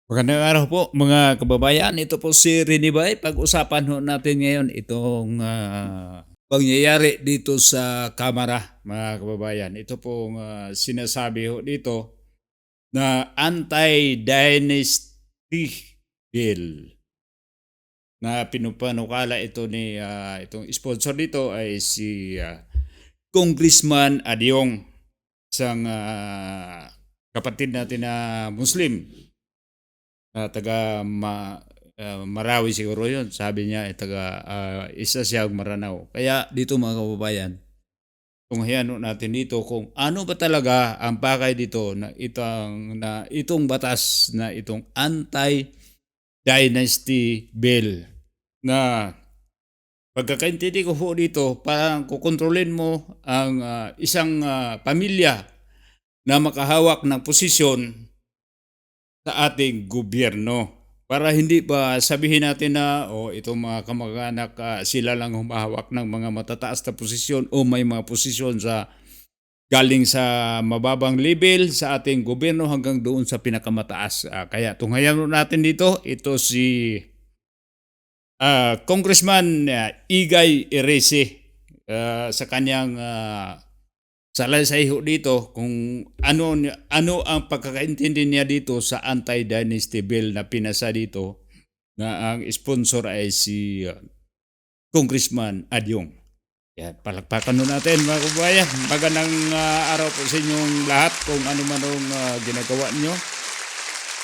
Magandang araw po mga kababayan. Ito po si Rene Bay. Pag-usapan ho natin ngayon itong pangyayari dito sa Kamara, mga kababayan. Ito pong sinasabi ho dito na anti-dynasty bill na pinupanukala ito ni itong sponsor dito ay si Congressman Adyong, isang kapatid natin na Muslim. Marawi siguro yun. Sabi niya, isa siyang Maranao. Kaya dito mga kababayan, kung hayano natin dito kung ano ba talaga ang pakay dito na itong batas na itong anti-dynasty bill na pagkakaintindi ko po dito, parang kukontrolin mo ang isang pamilya na makahawak ng posisyon sa ating gobyerno. Para hindi ba sabihin natin na itong mga kamag-anak sila lang humahawak ng mga matataas na posisyon o may mga posisyon sa galing sa mababang level sa ating gobyerno hanggang doon sa pinakamataas. Kaya tunghayan natin dito, ito si Congressman Igay Erese sa kanyang salaysay ho dito kung ano ang pagkakaintindi niya dito sa anti-dynasty bill na pinasa dito na ang sponsor ay si Congressman Adyong. Yan, palakpakan nun natin mga kababayan. Magandang araw po sa inyong lahat kung ano man ang ginagawa nyo.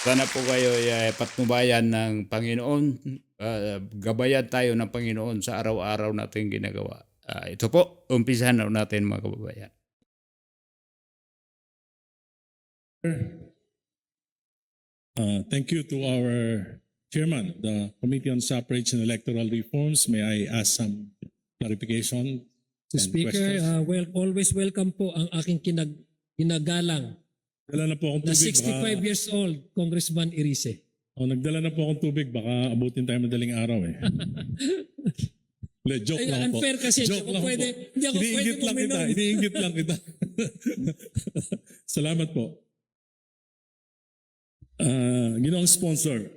Sana po kayo ay patnubayan ng Panginoon. Gabayan tayo ng Panginoon sa araw-araw natin ginagawa. Ito po, umpisahan na natin mga kababayan. Thank you to our chairman, the Committee on Suffrage and Electoral Reforms. May I ask some clarification? So Speaker, always welcome po ang aking kinagalang Nagdala na po akong na tubig. 65 years old, Congressman Irise. Nagdala na po akong tubig. Baka abutin tayo madaling araw eh. Joke Ay, lang po. unfair kasi. Joke lang Hindi ako pwede Iniingit lang kita. uminom. Iniingit lang kita. Salamat po. Ginoong sponsor,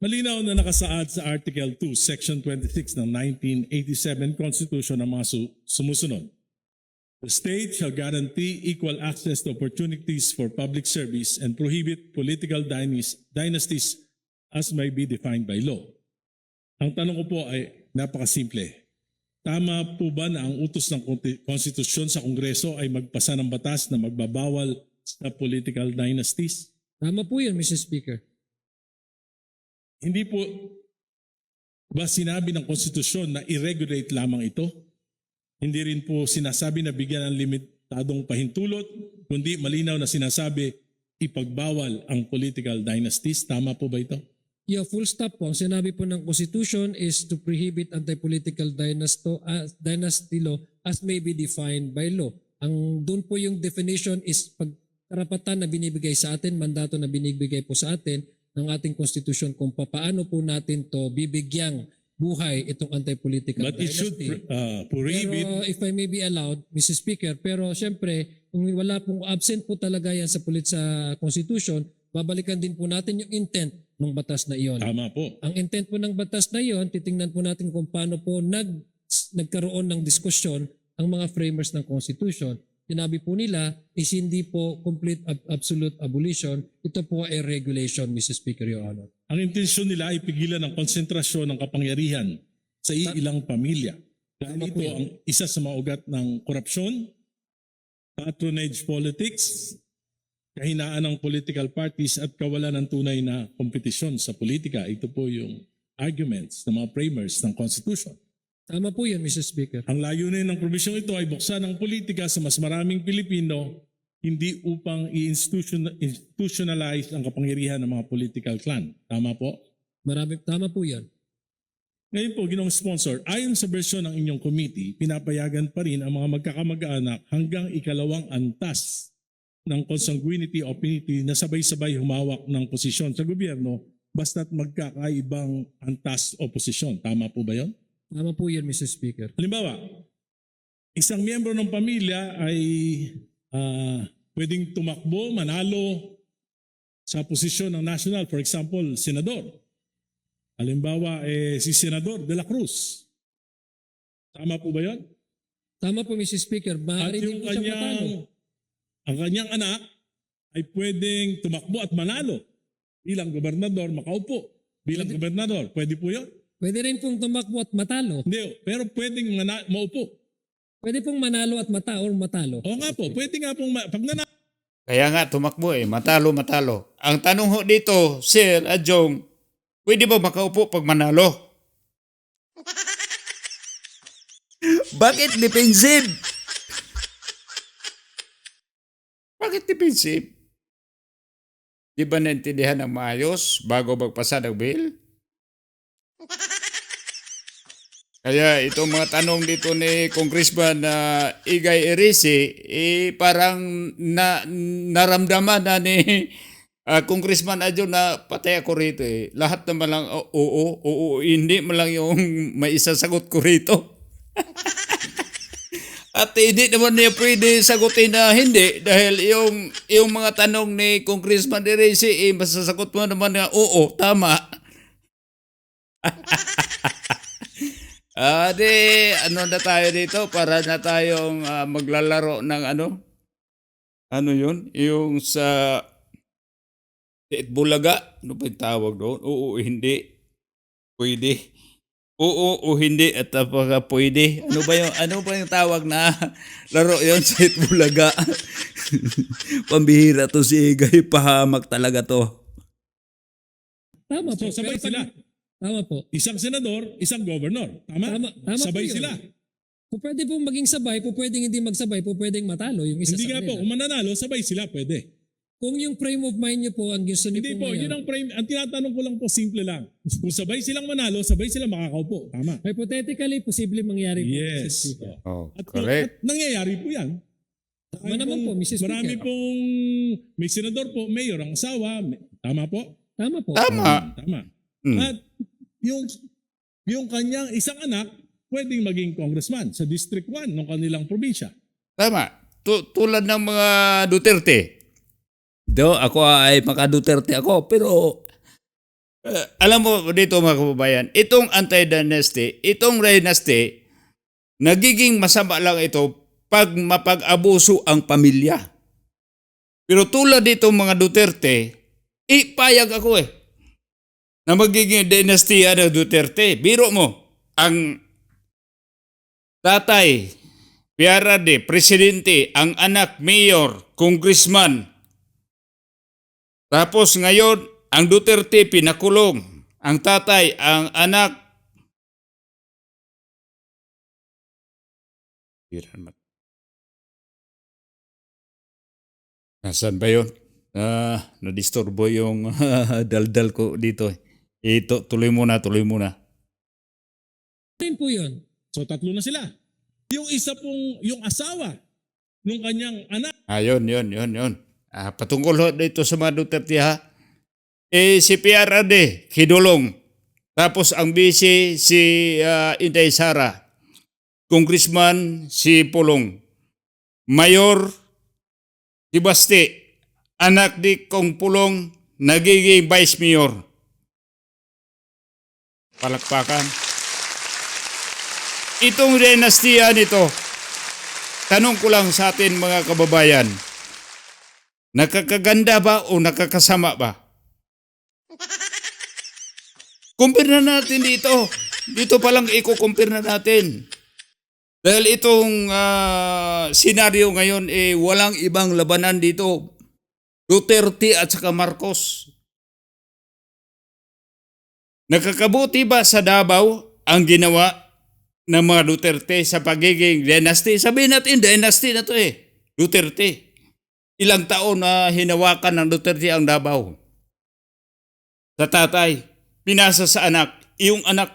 malinaw na nakasaad sa Article 2, Section 26 ng 1987 Constitution ng mga sumusunod. The state shall guarantee equal access to opportunities for public service and prohibit political dynasties as may be defined by law. Ang tanong ko po ay napakasimple. Tama po ba na ang utos ng konstitusyon sa Kongreso ay magpasa ng batas na magbabawal sa political dynasties? Tama po yun, Mr. Speaker. Hindi po ba sinabi ng konstitusyon na i-regulate lamang ito? Hindi rin po sinasabi na bigyan ng limitadong pahintulot, kundi malinaw na sinasabi ipagbawal ang political dynasties. Tama po ba ito? Yeah, full stop po. Ang sinabi po ng Constitution is to prohibit anti-political dynasty law as may be defined by law. Ang doon po yung definition is karapatan na binibigay sa atin, mandato na binibigay po sa atin ng ating Constitution kung paano po natin to bibigyang buhay itong anti-political But it should dynasty. prohibit. Pero if I may be allowed, Mr. Speaker, pero siyempre, kung wala pong absent po talaga yan sa Constitution, babalikan din po natin yung intent ng batas na iyon. Tama po. Ang intent po ng batas na iyon, titingnan po natin kung paano po nagkaroon ng diskusyon ang mga framers ng Constitution. Sinabi po nila is hindi po complete absolute abolition. Ito po ay regulation, Mr. Speaker, Your Honor. Ang intensyon nila ay pigilan ang konsentrasyon ng kapangyarihan sa ilang pamilya. Dahil ito ang isa sa mga ugat ng korupsyon, patronage politics, kahinaan ng political parties at kawalan ng tunay na kompetisyon sa politika. Ito po yung arguments ng mga framers ng Constitution. Tama po yun, Mr. Speaker. Ang layunin ng probisyong ito ay buksan ang politika sa mas maraming Pilipino, hindi upang institutionalize ang kapangyarihan ng mga political clan. Tama po? Tama po yan. Ngayon po, Ginoong Sponsor, ayon sa bersyon ng inyong committee, pinapayagan pa rin ang mga magkakamag-anak hanggang ikalawang antas ng consanguinity o affinity na sabay-sabay humawak ng posisyon sa gobyerno basta't magkakaibang antas o posisyon. Tama po ba yon? Tama po yan, Mr. Speaker. Halimbawa, isang miyembro ng pamilya ay pwedeng tumakbo, manalo sa posisyon ng national, for example, senador. Halimbawa, si Senador De La Cruz. Tama po ba yun? Tama po, Mr. Speaker. At Maaari din yung po siyang matalo. ang kanyang anak ay pwedeng tumakbo at manalo bilang gobernador, makaupo bilang gobernador. Pwede po yun? Pwede rin pong tumakbo at matalo. Hindi, pero pwedeng maupo. Pwede pong manalo at matalo. Oo nga po, pwede nga pong, pag nanalo, Kaya nga tumakbo matalo. Ang tanong ho dito, Sir Adjong, pwede ba makaupo pag manalo? Bakit defensive? Bakit defensive? Di ba naintindihan ng maayos bago magpasa ng bill? Kaya itong mga tanong dito ni Congressman Igay Erisi, parang naramdaman na ni Congressman Adjong na patay ako rito. Lahat naman lang, oo, hindi man lang yung may isasagot ko rito. At hindi naman niya pwede sagutin na hindi dahil yung mga tanong ni Congressman Erisi, masasagot mo naman na oo, tama. Ano na tayo dito para na tayong maglalaro ng ano yun? Yung sa Bulaga, ano ba yung tawag doon? Oo, hindi. Pwede. Oo o hindi at pwede. Ano ba yung tawag na laro yon sa Bulaga? Pambihira to si Igay, pahamak talaga to. Tama po. so sabay Pero sila. Tama po. Isang senador, isang governor. Tama? Tama Sabay po yun. sila. Pwede pong maging sabay, pwedeng hindi magsabay, pwedeng matalo yung isa Hindi sa nga po, kanila. kung mananalo, sabay sila, pwede. Kung yung frame of mind niyo po ang gusto niyo Hindi po po, yun ang frame. Ang tinatanong ko lang po, simple lang. Kung sabay silang manalo, sabay sila makakaupo. Tama. Hypothetically, posible mangyari po. Mr. Yes. Speaker. Oh, At correct. nangyayari po yan. Tama naman po, Mr. Speaker. Marami pong, may senador po, mayor ang asawa. Tama po? Tama po. Tama. Tama. Hmm. At yung kanyang isang anak, pwedeng maging congressman sa District 1 ng kanilang probinsya. Tama. Tulad ng mga Duterte. Ako ay maka-Duterte ako, pero alam mo dito mga kababayan, itong anti-dynasty, itong dynasty, nagiging masama lang ito pag mapag-abuso ang pamilya. Pero tulad dito mga Duterte, ipayag ako na magiging dynasty ng Duterte. Biro mo, ang tatay, PRD, presidente, ang anak, mayor, congressman. Tapos ngayon, ang Duterte pinakulong. Ang tatay, ang anak. Nasaan ba yun? Nadisturbo yung daldal ko dito. Ito, tuloy muna. Rin po yun. So tatlo na sila. Yung isa pong, yung asawa nung kanyang anak, Yun. Patungkol ho dito sa mga Duterte ha. Si PRD, kinulong. Tapos ang vice si Inday Sara. Congressman si Pulong. Mayor si Basti. Anak di Kong Pulong, nagiging vice mayor. Palakpakan. Itong dinastiya nito, tanong ko lang sa atin mga kababayan, nakakaganda ba o nakakasama ba? Compare na natin dito. Dito pa lang i-compare na natin. Dahil itong senaryo ngayon, walang ibang labanan dito. Duterte at saka Marcos. Nakakabuti ba sa Davao ang ginawa ng mga Duterte sa pagiging dynasty? Sabihin natin, dynasty na to Duterte. Ilang taon na hinawakan ng Duterte ang Davao. Sa tatay, pinasa sa anak. Yung anak,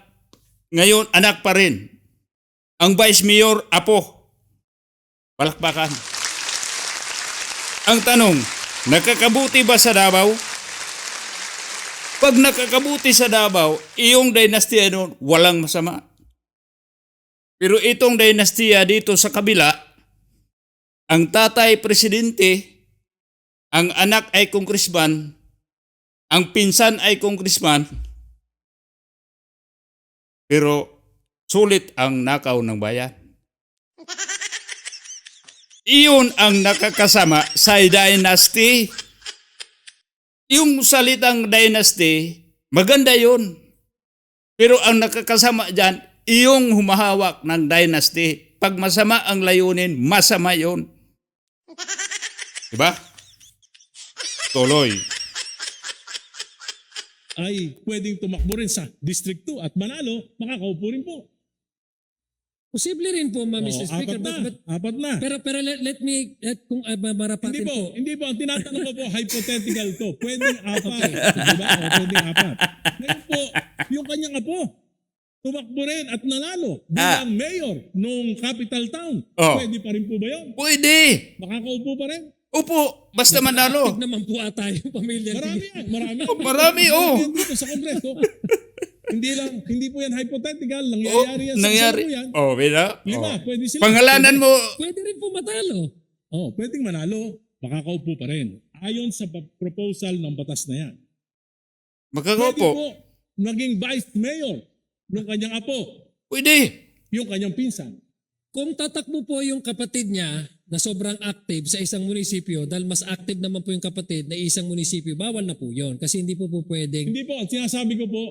ngayon anak pa rin. Ang vice mayor, apo. Palakpakan. Ang tanong, nakakabuti ba sa Davao? Pag nakakabuti sa Davao, iyong dynasty nun, walang masama. Pero itong dynasty dito sa kabila, ang tatay presidente, ang anak ay congressman, ang pinsan ay congressman, pero sulit ang nakaw ng bayan. Iyon ang nakakasama sa dynasty. Yung salitang dynasty, maganda yun. Pero ang nakakasama dyan, iyong humahawak ng dynasty. Pag masama ang layunin, masama yun. Diba? Tuloy. ay pwedeng tumakbo rin sa District 2 at manalo, makakaupo rin po. Posible rin po, Ma'am Mr. Speaker. Apat na. Pero let me, kung marapatin Hindi po, ko. hindi po. Ang tinatanong ko po, hypothetical to. Pwedeng apat. Diba? O, pwedeng apat. Ngayon po, yung kanyang apo, tumakbo rin at nanalo bilang mayor nung capital town. Oh. Pwede pa rin po ba yun? Pwede. Makakaupo pa rin? Upo, basta manalo. Active naman po ata yung pamilya. Marami yan. Marami. Marami, oh. Dito sa Kongreso. Hindi po yan hypothetical. Nangyayari yan. Nangyari. Sa yan. Oh, bida. Lima, pwede sila. Pangalanan mo, Pwede rin po matalo. Oh, pwedeng manalo. Makakaupo pa rin. Ayon sa proposal ng batas na yan. Pwede makakaupo. po naging vice mayor ng kanyang apo, Pwede. yung kanyang pinsan. Kung tatakbo po yung kapatid niya na sobrang active sa isang munisipyo, dahil mas active naman po yung kapatid na isang munisipyo, bawal na po yun. Kasi hindi po pwedeng. Hindi po, ang sinasabi ko po,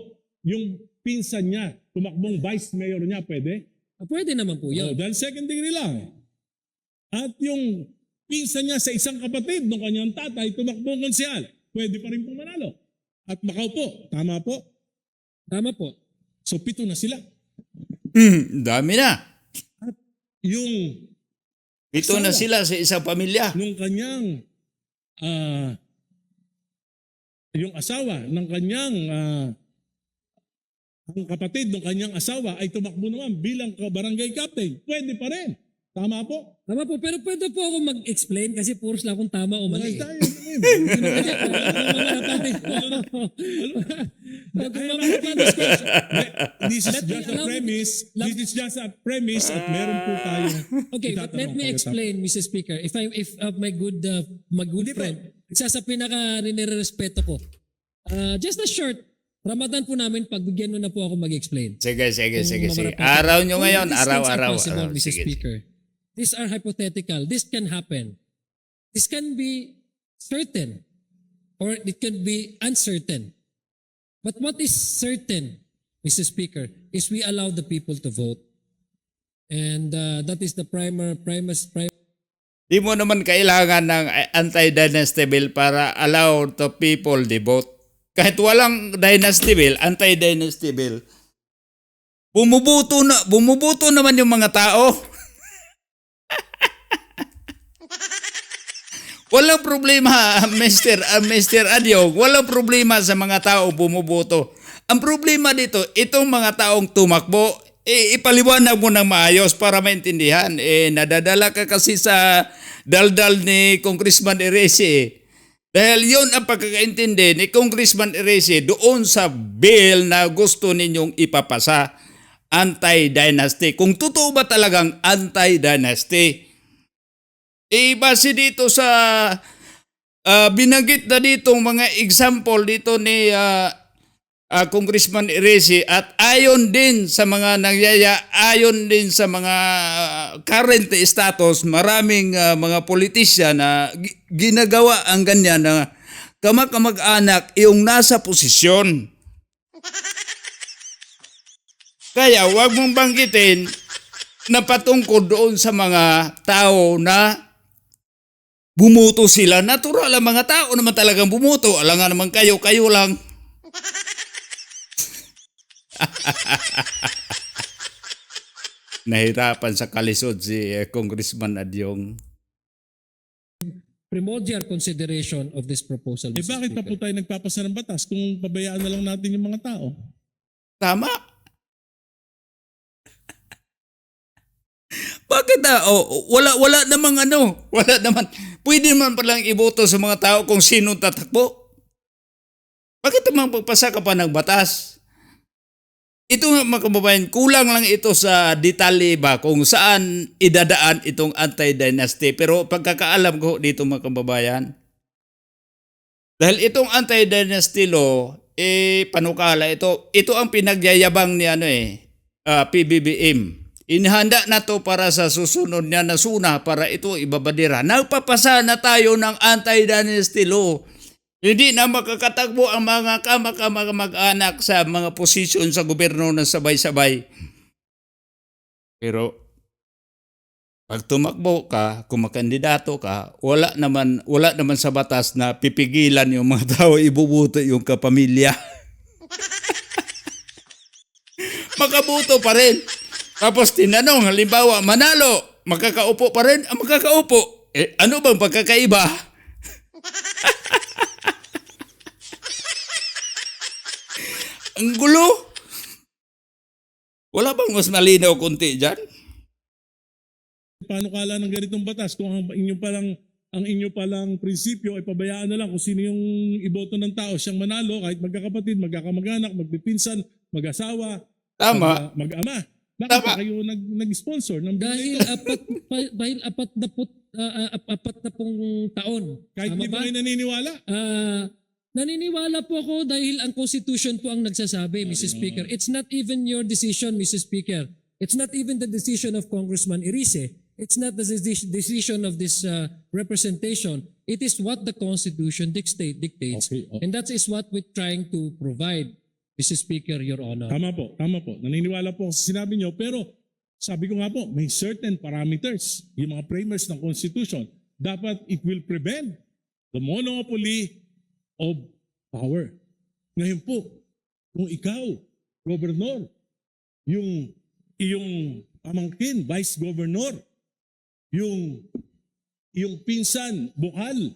yung pinsan niya, tumakbong vice mayor niya, pwede? Pwede naman po Oh, yun. dahil second degree lang. At yung pinsan niya sa isang kapatid ng kanyang tatay, tumakbong konsyal, pwede pa rin po manalo. At makaupo. Tama po. Tama po. So, 7 na sila. Dami na. Yung Ito na Asawa. sila sa isang pamilya. nung kanyang yung asawa ng kanyang ang kapatid ng kanyang asawa ay tumakbo naman bilang barangay captain. Pwede pa rin. Tama po. Tama po. Pero pwede po ako mag-explain kasi puros lang kung tama o mali. Tayo. This is just a premise. This is just a premise at meron po tayong Okay, but let me explain, Mr. Speaker. If my good friend, isa sa pinaka nirerespeto ko. Just a short, Ramadan po namin, pagbigyan mo na po ako mag-explain. Sige. Kung Sige. mamarapatin. Araw nyo Kung ngayon, these things are araw-araw. possible, Mr. Sige. Speaker. These are hypothetical. This can happen. This can be certain or it can be uncertain. But what is certain, Mr. Speaker, is we allow the people to vote. And that is the primus. Di mo naman kailangan ng anti-dynasty bill para allow the people the vote. Kahit walang dynasty bill, anti-dynasty bill, bumubuto naman yung mga tao. Walang problema, Mr. Adyong. Walang problema sa mga tao bumuboto. Ang problema dito, itong mga taong tumakbo, ipaliwanag mo ng maayos para maintindihan. Nadadala ka kasi sa daldal ni Congressman Erese. Dahil yun ang pagkakaintindi ni Congressman Erese doon sa bill na gusto ninyong ipapasa, anti-dynasty. Kung totoo ba talagang anti-dynasty, base dito sa binanggit na ditong mga example dito ni Congressman Erese at ayon din sa mga ayon din sa mga current status, maraming mga politisyan na ginagawa ang ganyan na kamag-anak yung nasa posisyon. Kaya wag mong banggitin na patungkol doon sa mga tao na bumuto sila. Natural ang mga tao naman talagang bumuto. Alam nga naman kayo lang. Nahirapan sa kalisod si Congressman Adyong. Primordial consideration of this proposal, Mr. bakit pa po Speaker. tayo nagpapasa ng batas kung pabayaan na lang natin yung mga tao? Tama. Bakit wala namang wala naman. Pwede naman palang iboto sa mga tao kung sino tatakbo. Bakit naman pagpasa ka pa ng batas? Ito nga mga kababayan, kulang lang ito sa detalye ba kung saan idadaan itong anti-dynasty. Pero pagkakaalam ko dito mga kababayan, Dahil itong anti-dynasty law, panukala ito. Ito ang pinagyayabang ni PBBM. Inihanda na to para sa susunod niya na suna para ito ibabadira. Nagpapasa na tayo ng anti-dynasty law. Hindi na makakatagbo ang mga kamag-anak sa mga posisyon sa gobyerno na sabay-sabay. Pero pag tumakbo ka, kung makandidato ka, wala naman sa batas na pipigilan yung mga tao ibubuto yung kapamilya. Makabuto pa rin. Tapos tinanong, halimbawa, manalo, makakaupo pa rin? Makakaupo. Ano bang pagkakaiba? Ang gulo. Wala bang mas malinaw kunti dyan? Panukala ng ganitong batas kung ang inyo palang prinsipyo ay pabayaan na lang kung sino yung iboto ng tao siyang manalo kahit magkakapatid, magkakamag-anak, magpipinsan, mag-asawa, Tama. mag-ama. Bakit Tama. pa kayo nag-sponsor ng bill Dahil na ito? apat na pong taon. Kahit Tama hindi ba? pa kayo naniniwala? Naniniwala po ako dahil ang Constitution po ang nagsasabi, Mrs. Speaker. It's not even your decision, Mrs. Speaker. It's not even the decision of Congressman Irice. It's not the decision of this representation. It is what the Constitution dictates. Okay, okay. And that is what we're trying to provide, Mrs. Speaker, Your Honor. Tama po. Naniniwala po ako sa sinabi nyo, pero sabi ko nga po, may certain parameters, yung mga framers ng Constitution, dapat it will prevent the monopoly of power. Ngayon po, kung ikaw, Gobernador, yung iyong pamangkin, Vice Governor, yung pinsan, Bukal,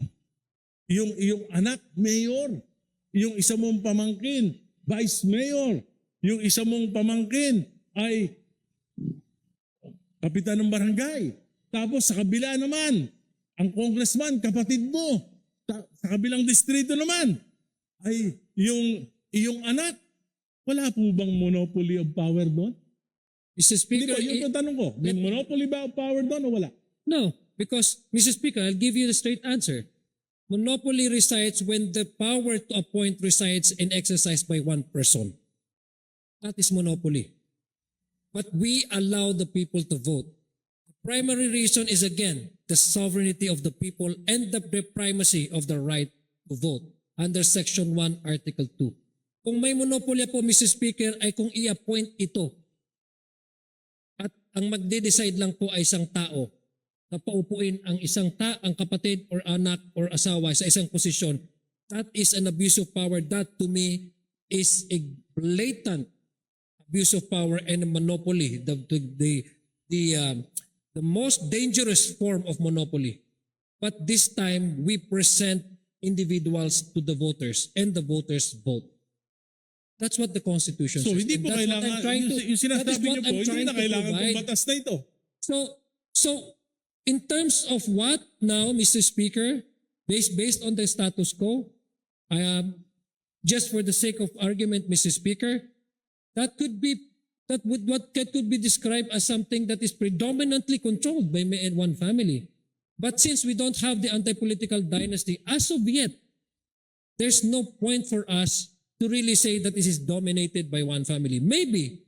yung iyong anak, Mayor, yung isa mong pamangkin, Vice Mayor, yung isa mong pamangkin ay kapitan ng barangay. Tapos sa kabila naman, ang congressman, kapatid mo. Sa kabilang distrito naman, ay iyong anak. Wala po bang monopoly of power doon? Mr. Hindi Speaker, po, yun ang tanong ko. May monopoly ba of power doon o wala? no, because, Mr. Speaker, I'll give you the straight answer. Monopoly resides when the power to appoint resides and exercised by one person. That is monopoly. But we allow the people to vote. The primary reason is, again, the sovereignty of the people and the primacy of the right to vote under Section 1, Article 2. Kung may monopolya po, Mr. Speaker, ay kung i-appoint ito at ang magde-decide lang po ay isang tao na paupuin ang ang kapatid or anak or asawa sa isang posisyon, that is an abuse of power. That to me is a blatant abuse of power and a monopoly. The most dangerous form of monopoly. But this time we present individuals to the voters and the voters vote. That's what the Constitution So says. hindi And po that's what kailangan, I'm trying to- yung sinasabi that is niyo what po, I'm hindi trying na to kailangan provide. ng batas na ito. So in terms of what now, Mr. Speaker, based on the status quo, just for the sake of argument, Mr. Speaker, what could be described as something that is predominantly controlled by one family. But since we don't have the anti-political dynasty as of yet, there's no point for us to really say that this is dominated by one family. Maybe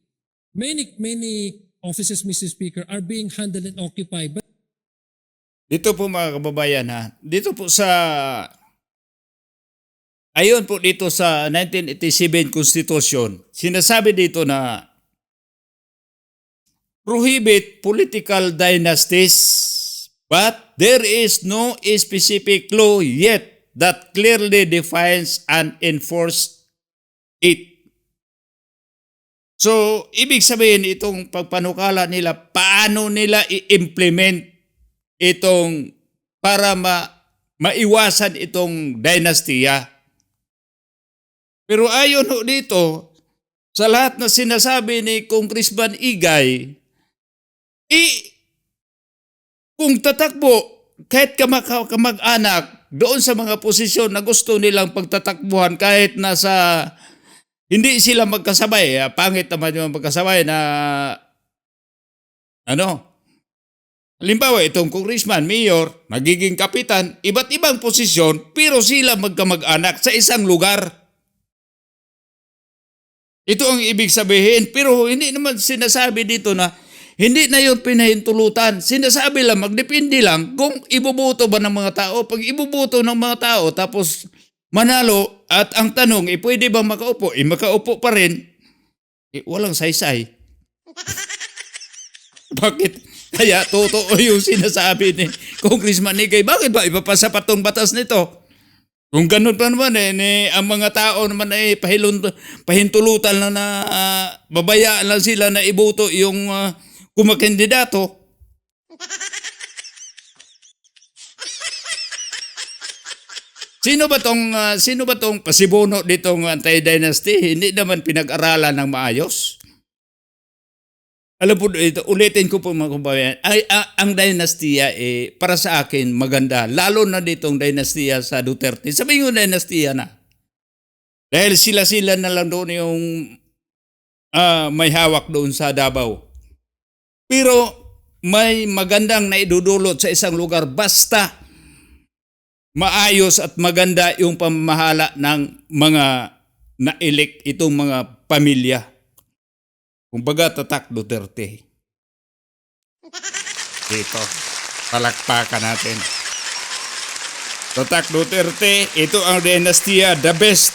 many offices, Mr. Speaker, are being handled and occupied. But Dito po mga kababayan dito po ayon po dito sa 1987 Constitution, sinasabi dito na prohibit political dynasties, but there is no specific law yet that clearly defines and enforces it. So, ibig sabihin itong pagpanukala nila, paano nila i-implement itong para maiwasan itong dynastiya. Pero ayon ho dito, sa lahat na sinasabi ni Congressman Igay, kung tatakbo, kahit kamag-anak, doon sa mga posisyon na gusto nilang pagtatakbuhan kahit nasa hindi sila magkasabay, pangit naman yung magkasabay na Halimbawa, itong congressman, mayor, magiging kapitan, iba't ibang posisyon, pero sila magkamag-anak sa isang lugar. Ito ang ibig sabihin, pero hindi naman sinasabi dito na hindi na yun pinahintulutan. Sinasabi lang, magdepende lang kung ibuboto ba ng mga tao. Pag ibuboto ng mga tao, tapos manalo, at ang tanong, pwede ba makaupo? Makaupo pa rin. Walang saysay. Bakit? Kaya totoo yung sinasabi ni Congressman Igay. Bakit ba ipapasa pa tong batas nito? Kung ganun pa naman ang mga tao naman ay pahintulutan lang na babayaan lang sila na iboto yung kumakandidato. Sino ba tong pasibono ditong anti-dynasty? Hindi naman pinag-aralan ng maayos. Alam po ito, ulitin ko po mga kababayan, ang dynastiya para sa akin maganda, lalo na ditong dynastiya sa Duterte. Sabihin ko dynastiya na. Dahil sila na lang doon yung may hawak doon sa Davao. Pero may magandang naidudulot sa isang lugar basta maayos at maganda yung pamamahala ng mga na-elect itong mga pamilya. Kumbaga, tatak Duterte. Dito, palakpakan natin. Tatak Duterte, ito ang dynastiya, the best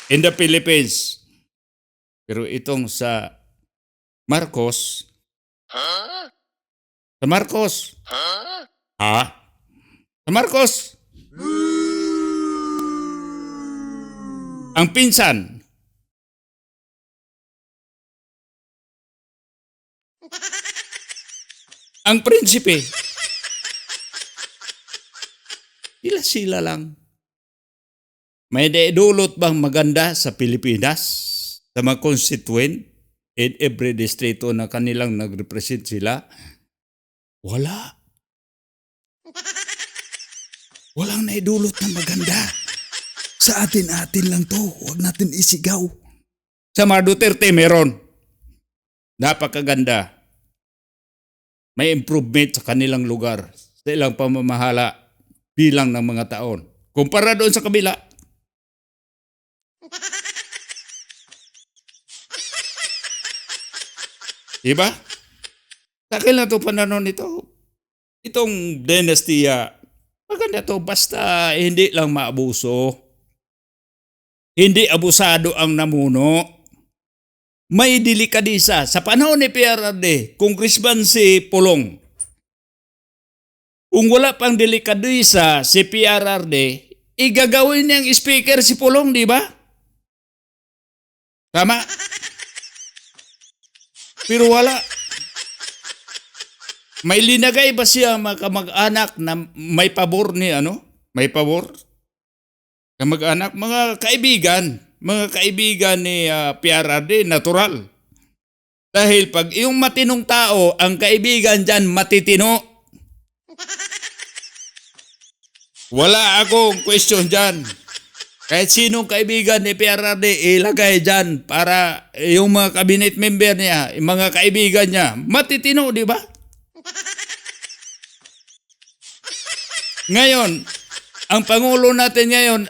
in the Philippines. Pero itong sa Marcos, sa Marcos, sa Marcos, ang pinsan, ang prinsipe, sila lang. May naidulot bang maganda sa Pilipinas? Sa mga constituent in every distrito na kanilang nag-represent sila? Wala. Walang naidulot na maganda. Sa atin-atin lang to. Huwag natin isigaw. Sa mga Duterte meron. Napakaganda. May improvement sa kanilang lugar. Sa ilang pamamahala bilang ng mga taon. Kumpara doon sa kabila. Diba? Sa akin lang ito pananon ito. Itong dynastiya, maganda to basta hindi lang maabuso. Hindi abusado ang namuno. May delikadisa. Sa panahon ni PRRD, Congressman si Pulong, kung wala pang delikadisa si PRRD, igagawin niyang speaker si Pulong, di ba? Tama? Pero wala. May linagay ba siya mag-anak na may pabor ni May pabor? Kamag-anak, mga kaibigan ni PRRD, natural. Dahil pag yung matinong tao, ang kaibigan dyan matitino. Wala akong question dyan. Kahit sinong kaibigan ni PRRD, ilagay dyan para yung mga cabinet member niya, yung mga kaibigan niya, matitino, di ba? Ngayon, ang Pangulo natin ngayon,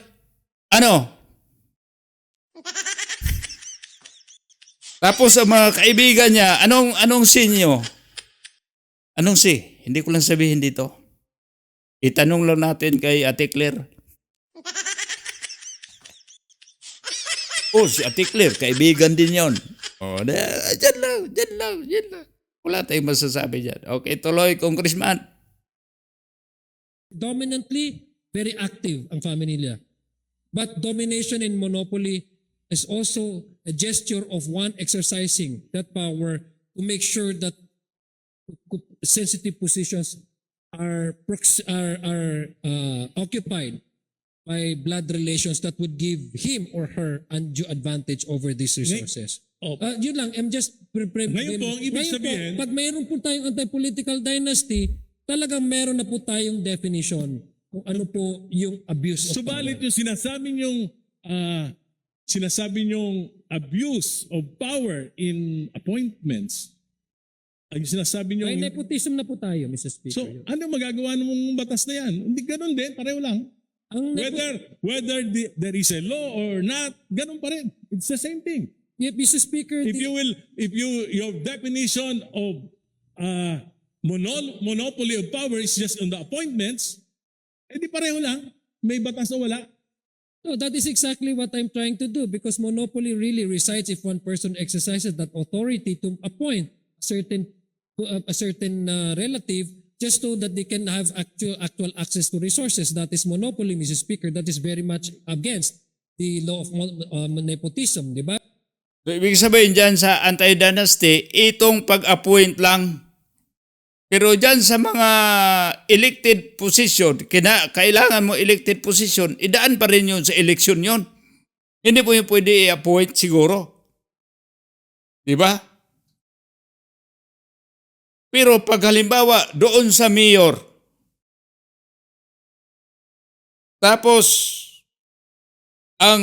Tapos sa mga kaibigan niya, anong sinyo? Anong si? Hindi ko lang sabihin dito. Itanong lang natin kay Ate Claire. Si Ate Claire, kaibigan din yon. Dyan lang. Wala tayong masasabi dyan. Okay, tuloy, Congressman. Dominantly, very active ang pamilya. But domination and monopoly is also a gesture of one exercising that power to make sure that sensitive positions are occupied by blood relations that would give him or her undue advantage over these resources. Yun lang, I'm just... Ngayon po, ang ibig sabihin... Pag mayroon po tayong anti-political dynasty, talagang meron na po tayong definition kung ano po yung abuse of Subalit power. yung sinasabi niyong abuse of power in appointments, Ay, sinasabi nyo, May nepotism na po tayo, Mr. Speaker. so ano magagawa ng batas na yan? Hindi ganun din, pareho lang. Ang Whether there is a law or not, ganun pa rin. It's the same thing. Mr. Speaker, If your definition of monopoly of power is just on the appointments, edi pareho lang. May batas o wala. no, that is exactly what I'm trying to do because monopoly really resides if one person exercises that authority to appoint a certain relative just so that they can have actual access to resources. That is monopoly, Mr. Speaker. That is very much against the law of nepotism, di ba? So, ibig sabihin dyan sa anti-dynasty, itong pag-appoint lang. Pero dyan sa mga elected position, kailangan mo elected position, idaan pa rin yun sa election yun. Hindi po yung pwede i-appoint siguro. Di ba? Pero pag halimbawa doon sa mayor, tapos ang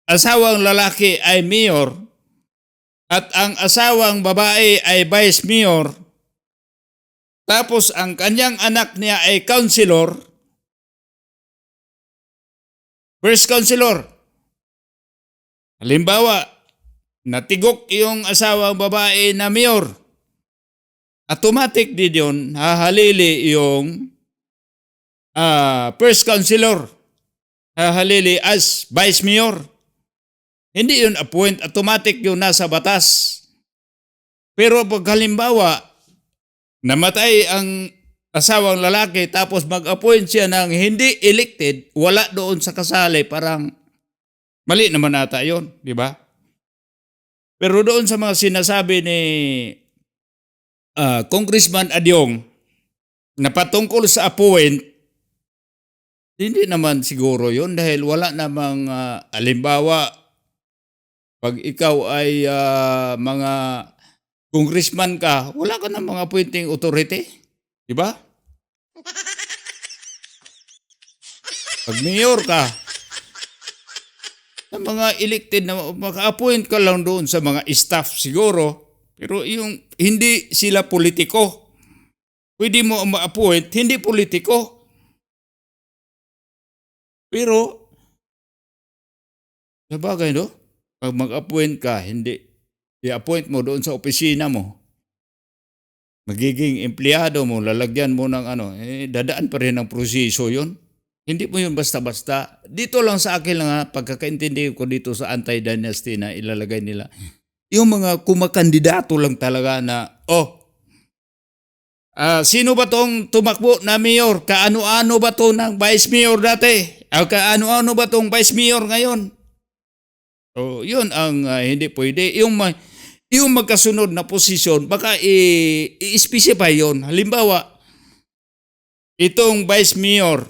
asawang lalaki ay mayor at ang asawang babae ay vice mayor, tapos ang kanyang anak niya ay councilor, first councilor. Halimbawa, natigok yung asawang babae na mayor. Automatic din yun, hahalili yung first councilor. Hahalili as vice mayor. Hindi yun appoint, automatic yun nasa batas. Pero pag halimbawa, namatay ang asawang lalaki tapos mag-appoint siya ng hindi elected, wala doon sa kasali, parang mali naman ata yun, di ba? Pero doon sa mga sinasabi ni Congressman Adyong na patungkol sa appoint, hindi naman siguro yun dahil wala namang halimbawa pag ikaw ay mga congressman ka, wala ka ng mga appointing authority, di ba? Pag mayor ka, sa mga elected na maka-appoint ka lang doon sa mga staff siguro, pero yung hindi sila politiko. Pwede mo ma-appoint, hindi politiko. Pero, sabagay no? Pag mag-appoint ka, hindi i-appoint mo doon sa opisina mo. Magiging empleyado mo, lalagyan mo ng dadaan pa rin ng proseso yun. Hindi mo yun basta-basta. Dito lang sa akin lang pagkakaintindi ko dito sa anti-dynasty na ilalagay nila. Yung mga kumakandidato lang talaga na, sino ba tong tumakbo na mayor? Kaano-ano ba to ng vice mayor dati? Kaano-ano ba tong vice mayor ngayon? So, yun ang hindi pwede. Yung magkasunod na posisyon, baka i-specify yun. Halimbawa, itong vice mayor,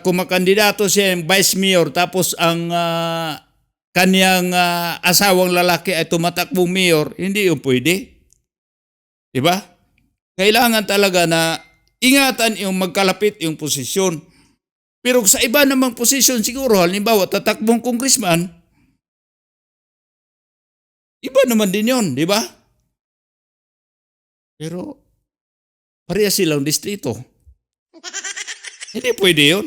kumakandidato siya yung vice mayor, tapos ang kaniyang asawang lalaki ay tumatakbong mayor, hindi yun pwede. Diba? Kailangan talaga na ingatan yung magkalapit yung posisyon. Pero sa iba namang posisyon siguro, halimbawa tatakbong congressman, iba naman din yun, di ba? Pero pareha silang distrito. Hindi pwede yun.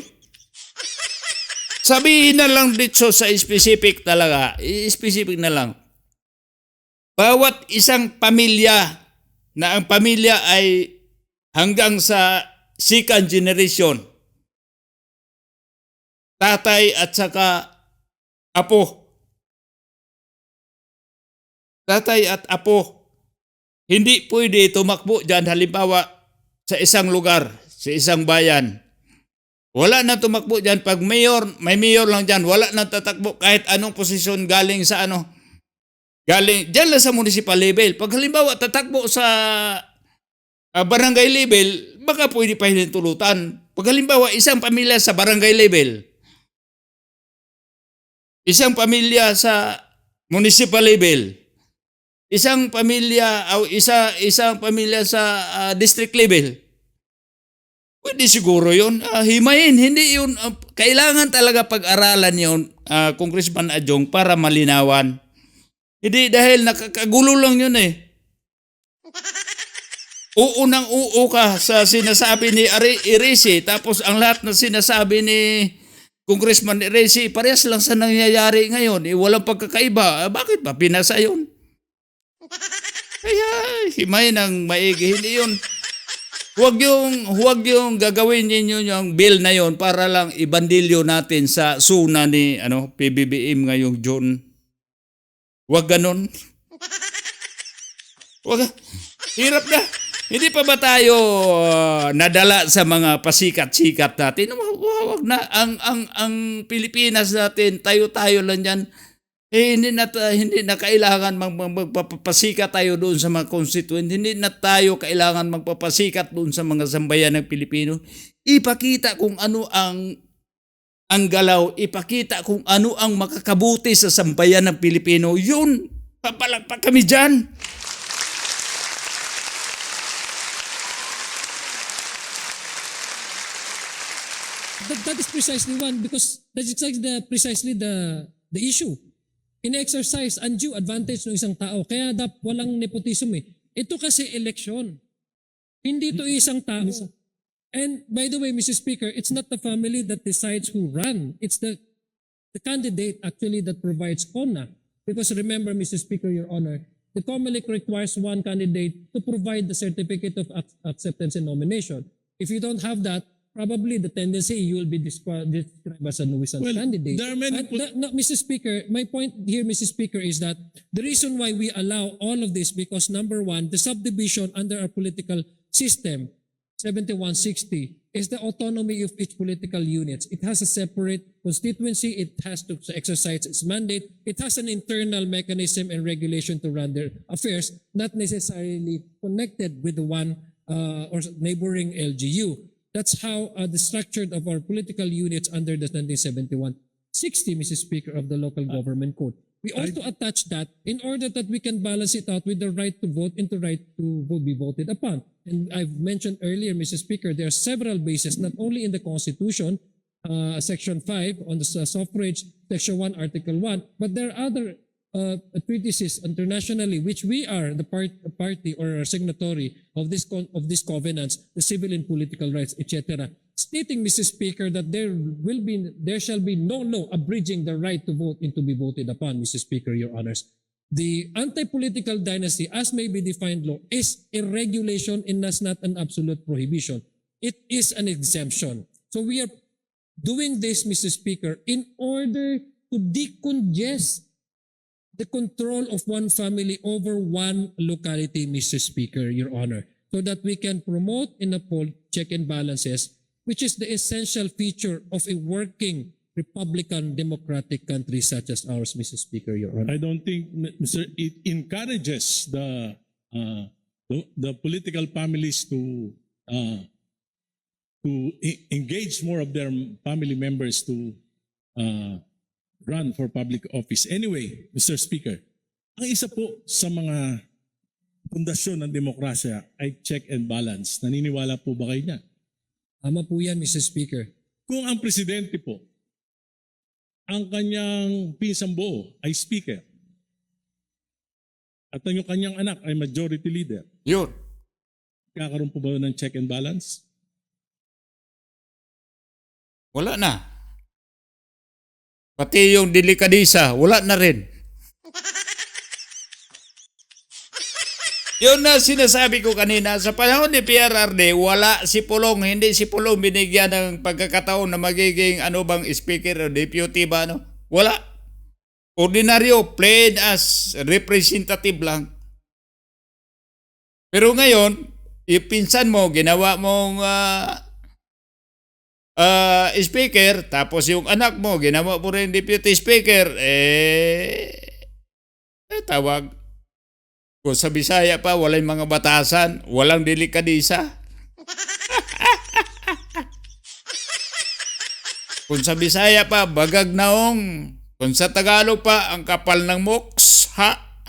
Sabihin na lang dito sa specific talaga, specific na lang. Bawat isang pamilya na ang pamilya ay hanggang sa second generation, tatay at saka apo. Tatay at apo. Hindi pwede tumakbo dyan halimbawa sa isang lugar, sa isang bayan. Wala na tumakbo dyan. Pag mayor, may mayor lang dyan. Wala na tatakbo kahit anong posisyon galing sa galing dyan lang sa municipal level. Pag halimbawa tatakbo sa barangay level, baka pwede pa hinintulutan. Pag halimbawa isang pamilya sa barangay level, isang pamilya sa municipal level, isang pamilya o isang pamilya sa district level, pwede siguro yun. Himayin, hindi yun. Kailangan talaga pag-aralan yun, Congressman Adyong, para malinawan. Hindi dahil nakakagulo lang yun eh. Oo nang oo ka sa sinasabi ni Eresi, tapos ang lahat na sinasabi ni Congressman Eresi, parehas lang sa nangyayari ngayon. Walang pagkakaiba. Bakit ba pinasa yun? Kaya himay ng maigi. Hindi yun. Huwag yung gagawin ninyo yung bill na yon para lang ibandilyo natin sa suna ni PBBM ngayong June. Huwag ganon. Hirap na. Hindi pa ba tayo nadala sa mga pasikat-sikat natin? Huwag na. Ang Pilipinas natin, tayo-tayo lang yan. Hindi na kailangan magpapasikat tayo doon sa mga constituent. Hindi na tayo kailangan magpapasikat doon sa mga sambayan ng Pilipino. Ipakita kung ano ang galaw, ipakita kung ano ang makakabuti sa sambayan ng Pilipino. Yun, papalagpak kami dyan. That is precisely one because that's precisely the issue. In-exercise undue advantage ng isang tao. Kaya walang nepotism eh. Ito kasi election. Hindi ito isang tao. And by the way, Mr. Speaker, it's not the family that decides who run. It's the candidate actually that provides CONA. Because remember, Mr. Speaker, Your Honor, the COMELEC requires one candidate to provide the certificate of acceptance and nomination. If you don't have that, probably the tendency you will be described as a nuisance candidate. There are many No, Mr. Speaker, my point here, Mr. Speaker, is that the reason why we allow all of this because number one, the subdivision under our political system, 7160, is the autonomy of each political unit. It has a separate constituency. It has to exercise its mandate. It has an internal mechanism and regulation to run their affairs, not necessarily connected with the one or neighboring LGU. That's how the structure of our political units under the 1971-60, Mr. Speaker, of the Local Government Code. We also attach that in order that we can balance it out with the right to vote and the right to be voted upon. And I've mentioned earlier, Mr. Speaker, there are several bases, not only in the Constitution, Section 5 on the suffrage, Section 1, Article 1, but there are other treatises internationally which we are the party or signatory of this covenants, the civil and political rights, etc. Stating, Mr. Speaker, that there shall be no law abridging the right to vote and to be voted upon, Mr. Speaker, Your Honors. The anti-political dynasty, as may be defined law, is a regulation and is not an absolute prohibition. It is an exemption. So we are doing this, Mr. Speaker, in order to decongest the control of one family over one locality, Mr. Speaker, Your Honor, so that we can promote and uphold check and balances, which is the essential feature of a working Republican democratic country such as ours, Mr. Speaker, Your Honor. I don't think, it encourages the political families to engage more of their family members to run for public office. Anyway, Mr. Speaker, ang isa po sa mga pundasyon ng demokrasya ay check and balance. Naniniwala po ba kayo niyan? Tama po yan, Mr. Speaker. Kung ang presidente po, ang kanyang pinsang buo ay speaker, at ang kanyang anak ay majority leader, Yun. kakaroon po ba ng check and balance? Wala na. Pati yung delikadisa, wala na rin. Yun na sinasabi ko kanina, sa panahon ni PRRD, wala si Pulong, hindi si Pulong binigyan ng pagkakataon na magiging speaker o deputy ba, Wala. Ordinaryo, plain as representative lang. Pero ngayon, ipinsan mo, ginawa mong speaker, tapos yung anak mo, ginawa mo rin deputy speaker, tawag. Kung sa Bisaya pa, walang mga batasan, walang delikadisa. Kung sa Bisaya pa, bagag naong. Kung sa Tagalog pa, ang kapal ng moks, ha?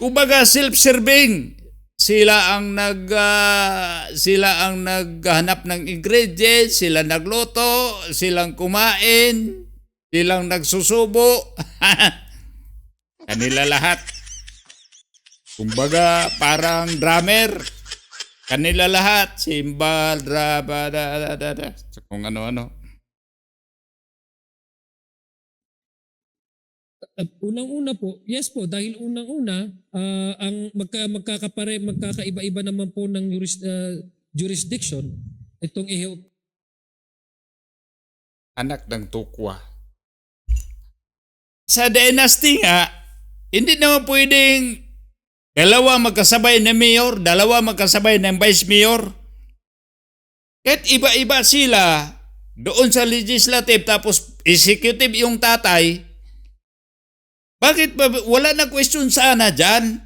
Kumbaga self-serving. Sila ang naghanap ng ingredients, sila nagluto, silang kumain, silang nagsusubo. Kanila lahat. Kumbaga, parang drummer. Kanila lahat. Simbal, kung ano-ano. Unang-una po, yes po, dahil unang-una, ang magkakaiba-iba naman po ng jurisdiction, itong Anak ng tukwa. Sa dynasty nga, hindi naman pwedeng dalawa magkasabay na mayor, dalawa magkasabay ng vice mayor. Kahit iba-iba sila doon sa legislative tapos executive yung tatay, bakit ba wala na question sana dyan?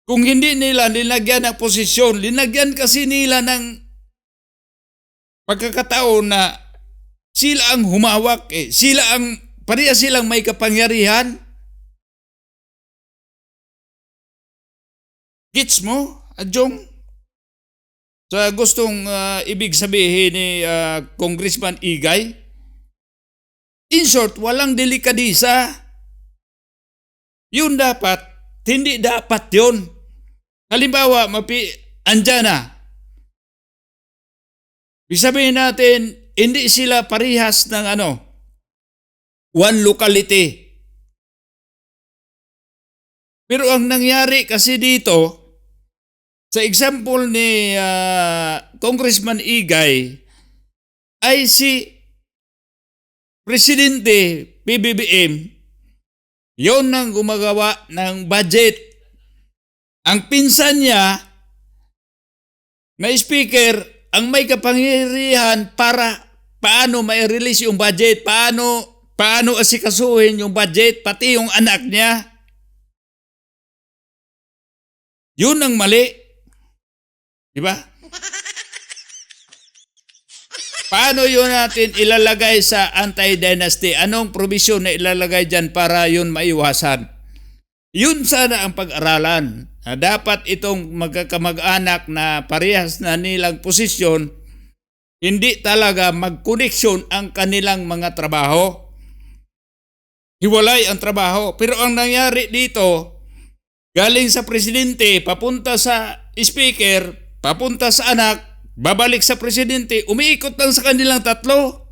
Kung hindi nila linagyan ng posisyon, linagyan kasi nila ng pagkakataon na sila ang humawak, pareha silang may kapangyarihan. Gets mo, Adjong? Sa gustong ibig sabihin ni Congressman Igay? In short, walang delikadisa. Yun dapat, hindi dapat yun. Halimbawa, andyan na. Sabihin natin, hindi sila parihas ng one locality. Pero ang nangyari kasi dito, sa example ni Congressman Igay, ay si Presidente PBBM, yon nang gumagawa ng budget. Ang pinsan niya na speaker ang may kapangyarihan para paano mai-release yung budget, paano asikasuhin yung budget, pati yung anak niya. Yun ang mali. Diba? Paano yun natin ilalagay sa anti-dynasty? Anong provision na ilalagay dyan para yun maiwasan? Yun sana ang pag-aralan. Dapat itong magkakamag-anak na parehas na nilang posisyon, hindi talaga mag-connection ang kanilang mga trabaho. Hiwalay ang trabaho. Pero ang nangyari dito, galing sa presidente, papunta sa speaker, papunta sa anak, babalik sa presidente, umiikot lang sa kanilang tatlo.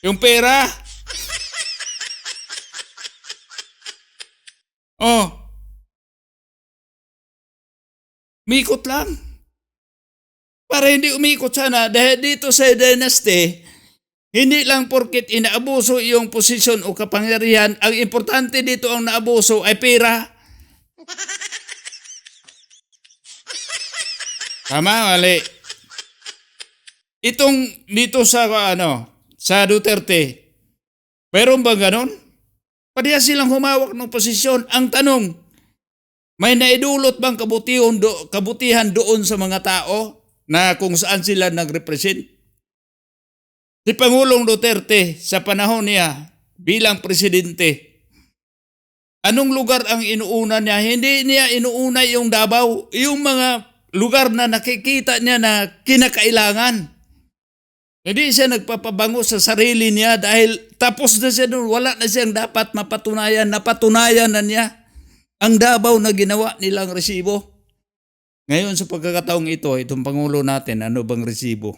Yung pera. Umiikot lang. Para hindi umiikot sana, dahil dito sa dynasty, hindi lang porket inaabuso yung posisyon o kapangyarihan, ang importante dito ang naabuso ay pera. Tama, mali. Itong dito sa sa Duterte, meron ba ganon? Pareha silang humawak ng posisyon. Ang tanong, may naidulot bang kabutihan doon sa mga tao na kung saan sila nag-represent? Si Pangulong Duterte sa panahon niya bilang presidente, anong lugar ang inuuna niya? Hindi niya inuuna yung Davao, yung mga lugar na nakikita niya na kinakailangan. Hindi siya nagpapabango sa sarili niya dahil tapos na siya doon. Wala na siyang dapat mapatunayan. Napatunayan na niya ang Davao na ginawa nilang resibo. Ngayon sa pagkakataong ito, itong Pangulo natin, ano bang resibo?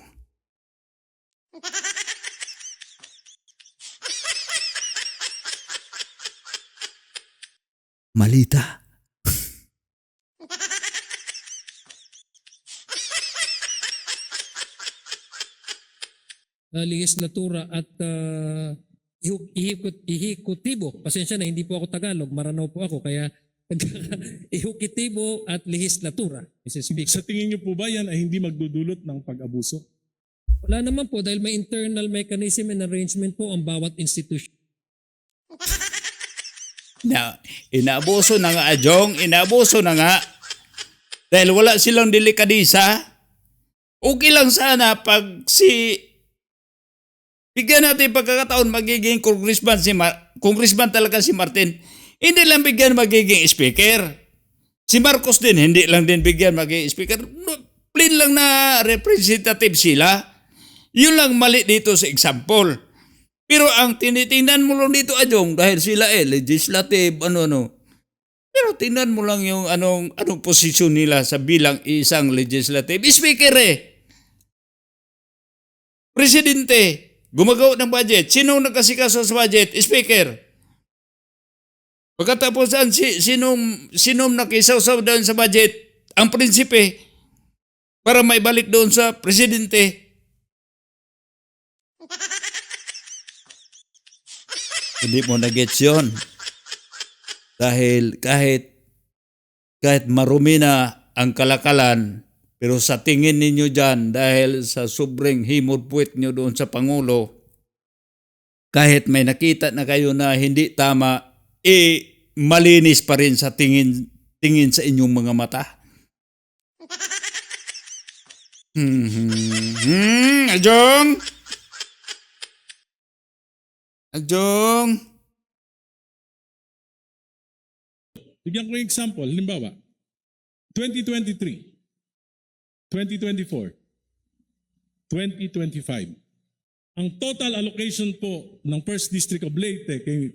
Malita. Legislatura at ihikutibo. Pasensya na, hindi po ako Tagalog, Maranao po ako, kaya ihikutibo at legislatura, Mrs. Speaker. Sa tingin niyo po ba yan ay hindi magdudulot ng pag-abuso? Wala naman po dahil may internal mechanism and arrangement po ang bawat institution. Inaabuso na nga, Adjong. Inaabuso na nga. Dahil wala silang delikadisa. Okay lang sana pag bigyan natin pagkakataon magiging congressman talaga si Martin. Hindi lang bigyan magiging speaker. Si Marcos din, hindi lang din bigyan magiging speaker. Plain lang na representative sila. Yun lang mali dito sa example. Pero ang tinitingnan mo lang dito, Ajong, dahil sila legislative, Pero tingnan mo lang yung anong posisyon nila sa bilang isang legislative. Speaker Presidente, gumagawa ng budget. Sinong nagkasikaso sa budget? Speaker. Pagkatapos saan, sinong nakisawsaw doon sa budget? Ang prinsipe. Para maibalik doon sa presidente. Hindi mo na-gets yun. Dahil kahit marumi na ang kalakalan, pero sa tingin ninyo dyan, dahil sa sobrang himod-puwit nyo doon sa Pangulo, kahit may nakita na kayo na hindi tama, malinis pa rin sa tingin sa inyong mga mata. Ajong! Ajong! Bigyan ko yung example. Halimbawa, 2023, 2024, 2025. Ang total allocation po ng First District of Leyte kay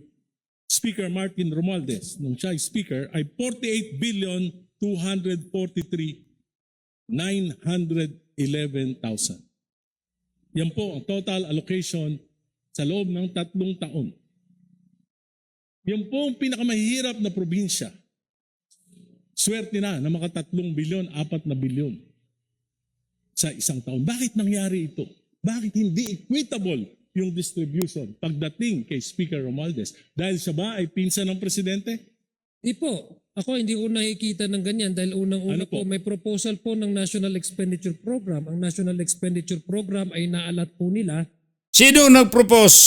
Speaker Martin Romualdez, nung siya ay Speaker, ay 48,243,911,000. Yan po ang total allocation sa loob ng 3 taon. Yan po ang pinakamahirap na probinsya. Swerte na maka 3 bilyon, 4 na bilyon sa isang taon. Bakit nangyari ito? Bakit hindi equitable yung distribution pagdating kay Speaker Romualdez? Dahil siya ba ay pinsan ng presidente? Di po. Ako hindi ko nakikita ng ganyan dahil unang-una Ano po? po may proposal po ng National Expenditure Program. Ang National Expenditure Program ay naalat po nila. Sino nag-propose?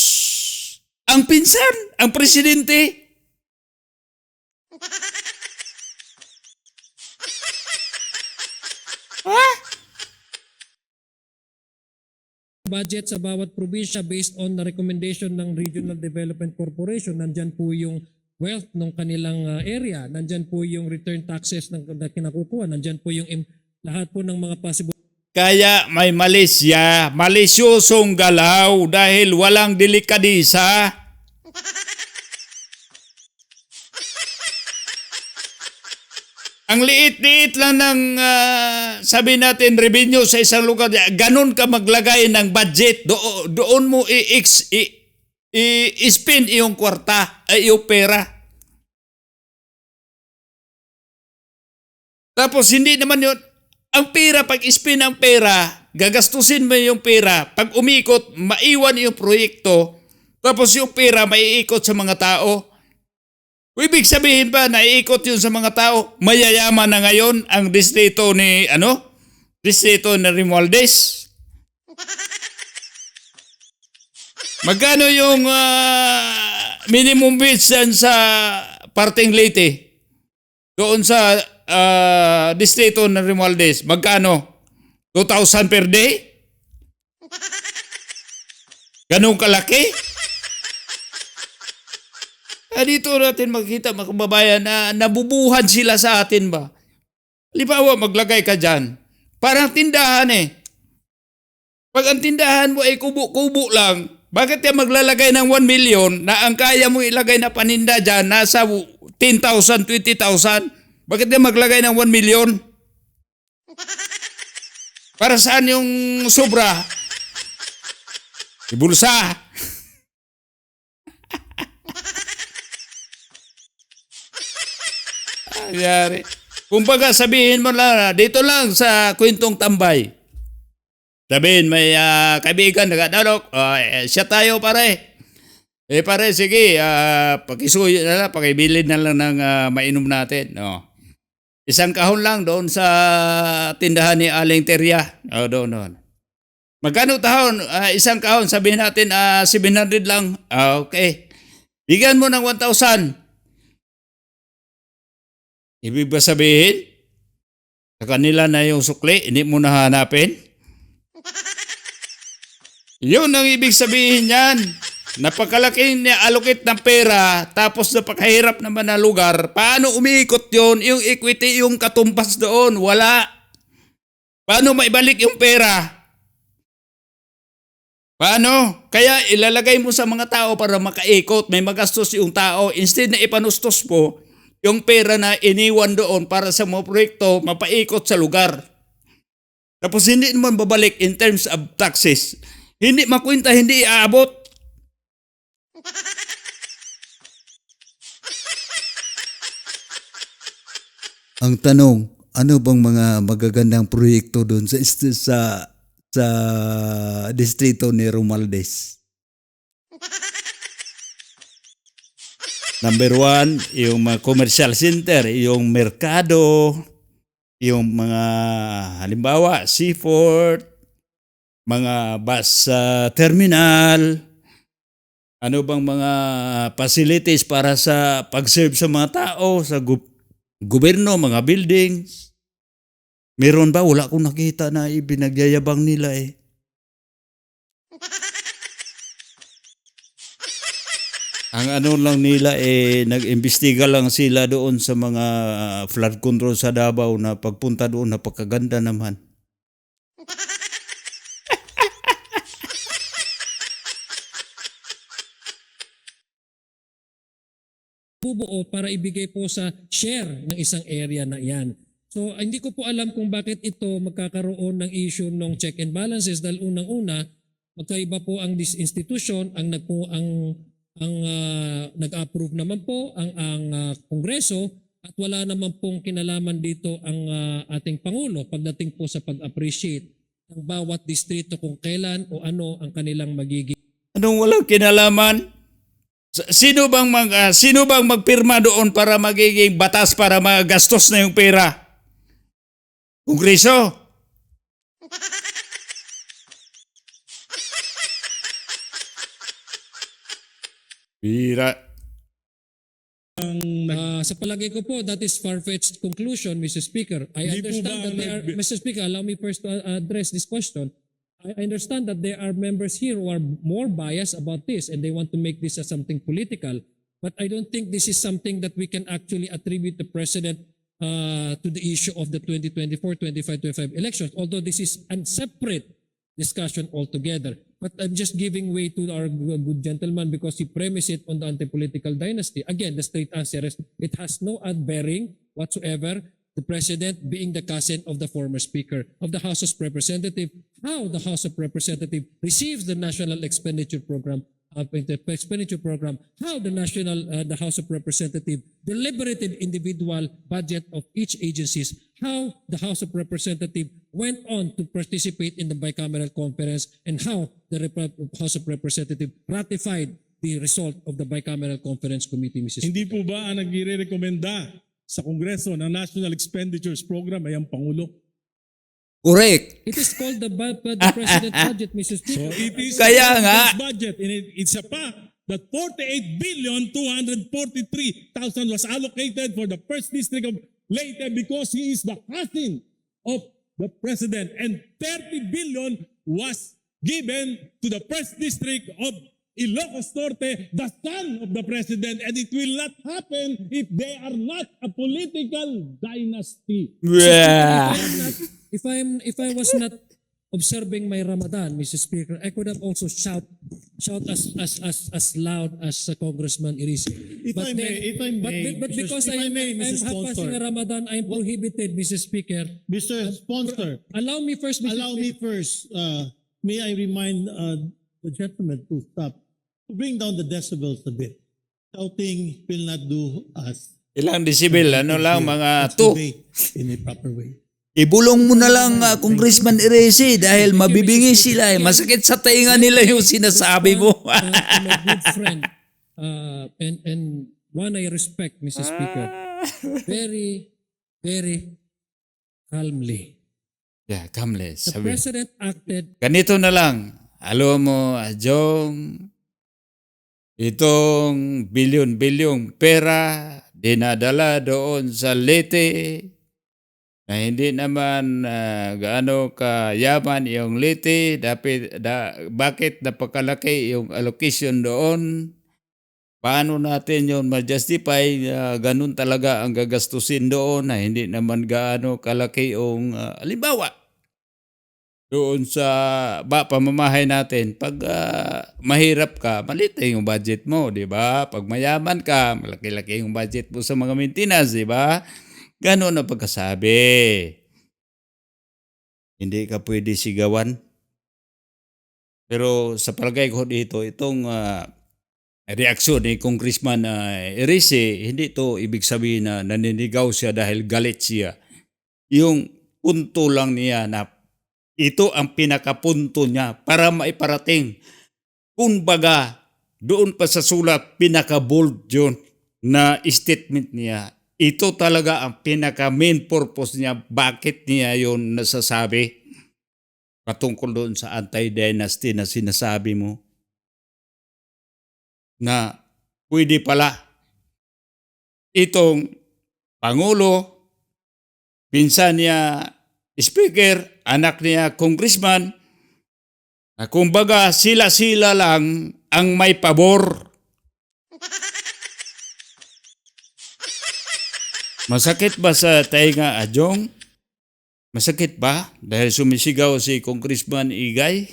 Ang pinsan? Ang presidente? Budget sa bawat probinsya based on the recommendation ng Regional Development Corporation. Nandyan po yung wealth ng kanilang area. Nandyan po yung return taxes na kinakukuha. Nandyan po yung lahat po ng mga possible. Kaya may Malaysia, malisyosong galaw dahil walang delikadisa. Ang liit-liit lang ng sabi natin revenue sa isang lugar. Ganon ka maglagay ng budget. Doon mo i-spend iyong kwarta, iyong pera. Tapos hindi naman yun. Ang pera, pag spend ang pera, gagastusin mo yung pera. Pag umikot, maiwan yung proyekto. Tapos yung pera maiikot sa mga tao. Ibig sabihin ba, naiikot yun sa mga tao? Mayayaman na ngayon ang distrito ni, distrito ni Romualdez. Magkano yung minimum wage dyan sa parting Leyte? Doon sa distrito ni Romualdez, magkano? 2,000 per day? Ganun kalaki? Dito natin makikita mga kababayan na nabubuhan sila sa atin ba? Halimbawa, maglagay ka dyan. Parang tindahan Pag ang tindahan mo ay kubo-kubo lang, bakit ka maglalagay ng 1 million na ang kaya mo ilagay na paninda dyan nasa 10,000, 20,000? Bakit ka maglagay ng 1 million? Para saan yung sobra? Ibulsa. Yari. Kumbaga sabihin mo lang, dito lang sa kwentong tambay. Sabihin, may kaibigan, nag-alok, siya tayo pare. Pare, sige, pakisuyo na lang, pakibili na lang ng mainom natin. Isang kahon lang doon sa tindahan ni Aling Teria. Doon. Magkano tahon? Isang kahon, sabihin natin 700 lang. Okay. Bigyan mo ng 1,000. Ibig ba sabihin, sa kanila na yung sukli, hindi mo nahanapin? Yun ang ibig sabihin yan. Napakalaking allocate ng pera, tapos napakahirap naman na lugar. Paano umiikot yun? Yung equity, yung katumbas doon, wala. Paano maibalik yung pera? Paano? Kaya ilalagay mo sa mga tao para makaikot, may magastos yung tao. Instead na ipanustos mo, yung pera na iniwan doon para sa mga proyekto, mapaikot sa lugar. Tapos hindi naman babalik in terms of taxes. Hindi makwenta, hindi aabot. Ang tanong, ano bang mga magagandang proyekto doon sa distrito ni Romualdez? Number one, yung mga commercial center, yung merkado, yung mga halimbawa seaport, mga bus terminal, ano bang mga facilities para sa pag-serve sa mga tao, sa gobyerno, mga buildings. Meron ba? Wala akong nakita na ibinagyayabang nila eh. Ang ano lang nila nag-imbestiga lang sila doon sa mga flood control sa Davao na pagpunta doon napakaganda naman. bubuo para ibigay po sa share ng isang area na yan. So hindi ko po alam kung bakit ito magkakaroon ng issue ng check and balances dahil unang-una magkaiba po ang this institution ang nag-approve naman po ang Kongreso at wala naman pong kinalaman dito ang ating Pangulo pagdating po sa pag-appreciate ng bawat distrito kung kailan o ano ang kanilang magiging. Anong walang kinalaman? Sino bang magpirma doon para magiging batas para magastos na yung pera? Kongreso? Pira. Sa palagay ko po, that is far-fetched conclusion, Mr. Speaker. I Hindi po understand ba that there are, Mr. Speaker, allow me first to address this question. I understand that there are members here who are more biased about this and they want to make this as something political. But I don't think this is something that we can actually attribute the President to the issue of the 2024, 25, 25 elections, although this is a separate discussion altogether. But I'm just giving way to our good gentleman because he premised it on the anti-political dynasty. Again, the straight answer is it has no bearing whatsoever. The President being the cousin of the former Speaker of the House of Representatives, how the House of Representatives receives the National Expenditure Program, how the House of Representatives deliberated individual budget of each agencies, how the House of Representatives went on to participate in the bicameral conference, and how the House of Representatives ratified the result of the bicameral conference committee, Mrs. Hindi po ba ang nagre-rekomenda sa Kongreso ng National Expenditures Program ay ang Pangulo? Correct. It is called the President budget, Mr. So Speaker. it is Kaya the nga. budget and it's a fact that 48,243,000 was allocated for the first district of Leyte because he is the cousin of the President and 30 billion was given to the first district of Ilocos Norte, the son of the President, and it will not happen if they are not a political dynasty. Yeah. If I was not observing my Ramadan, Mr. Speaker, I could have also shout as loud as Congressman Irisi. If I may, but Mr. because if I may, I'm Mr. passing Sponsor. Ramadan, I'm prohibited, Mr. Speaker. Mr. Sponsor, Allow me first, Mr. allow me first, may I remind the gentleman to stop, to bring down the decibels a bit. Shouting will not do us. Ilang decibel? Ano lang, mga Let's 2. debate in a proper way. Ibulong mo na lang Congressman Iresi dahil mabibingi sila eh. Masakit sa tainga nila yung sinasabi mo. To my good friend, and one I respect, Mr. Speaker, very, very calmly. Yeah, kamles. The Sabi. President acted Ganito na lang. Alam mo, Jong, itong bilyon-bilyong pera dinadala doon sa Leyte na hindi naman gaano kayaman yung Leyte. Bakit napakalaki yung allocation doon? Paano natin yun ma-justify ganun talaga ang gagastusin doon na hindi naman gaano kalaki yung halimbawa doon sa pamamahay natin. Pag mahirap ka, maliit na yung budget mo, di ba? Pag mayaman ka, malaki-laki yung budget mo sa mga maintenance, di ba? Ganon ang pagkasabi. Hindi ka pwede sigawan. Pero sa palagay ko dito, itong reaksyon ni Congressman Erice, hindi to ibig sabihin na naninigaw siya dahil galit siya. Yung punto lang niya na ito ang pinakapunto niya para maiparating. Kumbaga, doon pa sa sulat, pinaka-bold yun na statement niya. Ito talaga ang pinaka-main purpose niya. Bakit niya yun nasasabi? Patungkol doon sa anti-dynasty na sinasabi mo. Na pwede pala itong Pangulo, pinsan niya Speaker, anak niya Congressman, na kumbaga sila-sila lang ang may pabor. Masakit ba sa tainga, Adjong? Masakit ba dahil sumisigaw si Congressman Igay?